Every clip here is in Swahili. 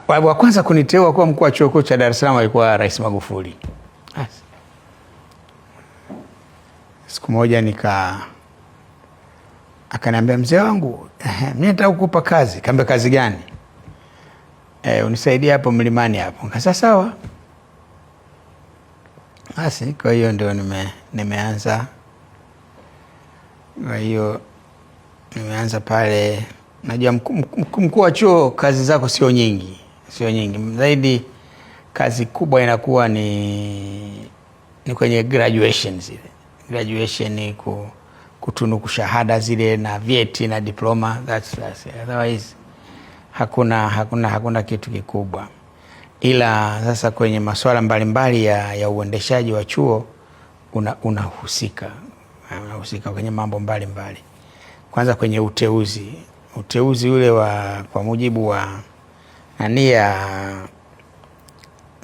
Wa kwanza kuniteua kuwa mkuu wa chuo kikuu cha Dar es Salaam alikuwa Rais Magufuli. Siku moja akaniambia, mzee wangu, mimi nataka kukupa kazi. Kaambia, kazi gani? Unisaidie hapo mlimani hapo. Nikasema sawa. Basi kwa hiyo ndio nimeanza. Kwa hiyo nimeanza pale. Najua mkuu wa chuo kazi zako sio nyingi. Zaidi kazi kubwa inakuwa ni kwenye graduation zile. Graduation ni kutunuku shahada zile na vyeti na diploma. That's otherwise hakuna kitu kikubwa. Ila sasa kwenye masuala mbalimbali ya uendeshaji wa chuo unahusika kwenye mambo mbalimbali. Kwanza kwenye uteuzi ule kwa mujibu wa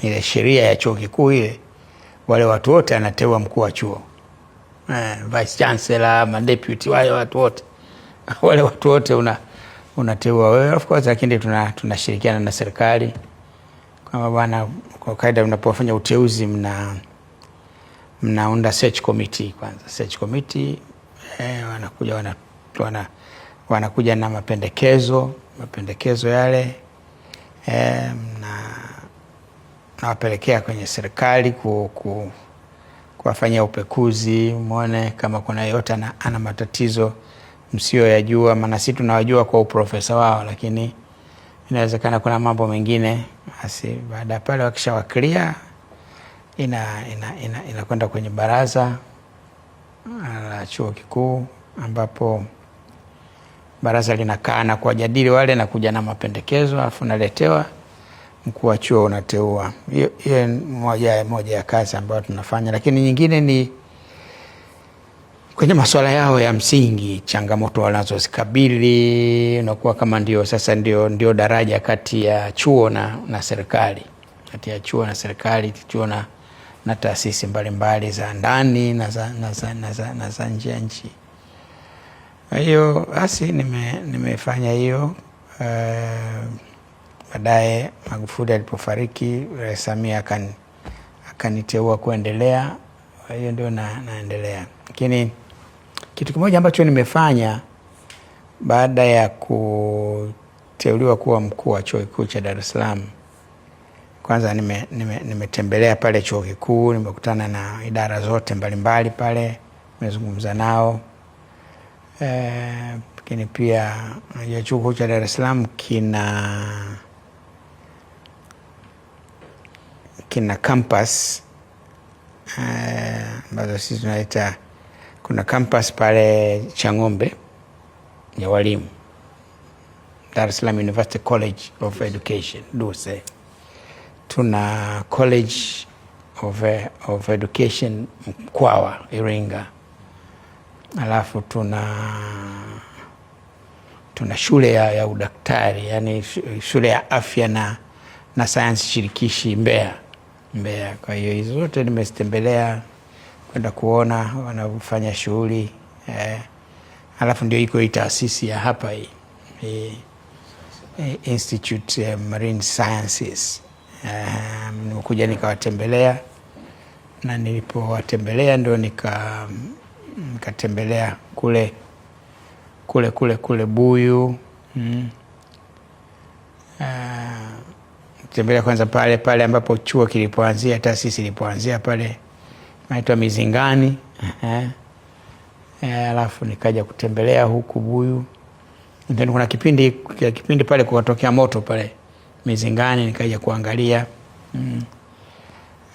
ile sheria ya chuo kikuu ile, wale watu wote anateua mkuu wa chuo, vice chancellor, deputy, wale watu wote unateua wewe, of course. Lakini tunashirikiana na serikali kama bwana, kwa kaida mnapofanya uteuzi mnaunda search committee kwanza. Search committee wanakuja na mapendekezo yale, nawapelekea kwenye serikali kuwafanyia upekuzi, muone kama kuna yote ana matatizo msiyoyajua, maana sisi tunawajua kwa uprofesa wao, lakini inawezekana kuna mambo mengine. Basi baada pale wakishawakilia inakwenda kwenye baraza la chuo kikuu, ambapo baraza linakaa na kuwajadili wale na kuja na mapendekezo, alafu naletewa mkuu wa chuo unateua. Hiyo moja ya kazi ambayo tunafanya, lakini nyingine ni kwenye masuala yao ya msingi, changamoto wanazozikabili. Unakuwa kama ndio daraja kati ya chuo na serikali, chuo na taasisi mbalimbali za ndani na za nje ya nchi. Kwa hiyo basi nimefanya hiyo. Baadaye Magufuli alipofariki, Rais Samia akaniteua kuendelea. Kwa hiyo ndio naendelea. Lakini kitu kimoja ambacho nimefanya baada ya kuteuliwa kuwa mkuu wa chuo kikuu cha Dar es Salaam, kwanza nimetembelea pale chuo kikuu, nimekutana na idara zote mbalimbali pale, nimezungumza nao. Lakini pia chuo kikuu cha Dar es Salaam kina campus ambazo sisi tunaita, kuna campus pale Chang'ombe ya walimu, Dar es Salaam University College of Education, DUSE. Tuna College of Education Mkwawa, Iringa. Alafu tuna shule ya udaktari, yani shule ya afya na sayansi shirikishi Mbeya. Kwa hiyo hizo zote nimezitembelea kwenda kuona wanafanya shughuli. Alafu ndio iko hii taasisi ya hapa hii Institute Marine Sciences. Nimekuja nikawatembelea, na nilipowatembelea ndio nikatembelea kule Buyu. Tembelea kwanza pale ambapo chuo kilipoanzia, taasisi ilipoanzia pale inaitwa Mizingani. Alafu nikaja kutembelea huku Buyu. Ndio kuna kipindi pale kukatokea moto pale Mizingani, nikaja kuangalia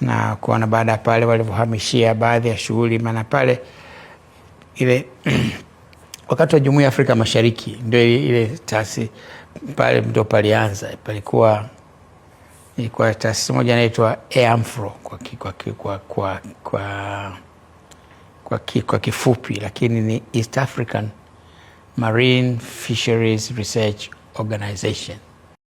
na kuona baada pale walivyohamishia baadhi ya shughuli, maana pale ile wakati wa Jumuiya ya Afrika Mashariki ndio ile taasisi pale ndio palianza. Ilikuwa taasisi moja inaitwa EAMFRO kwa kifupi, lakini ni East African Marine Fisheries Research Organization.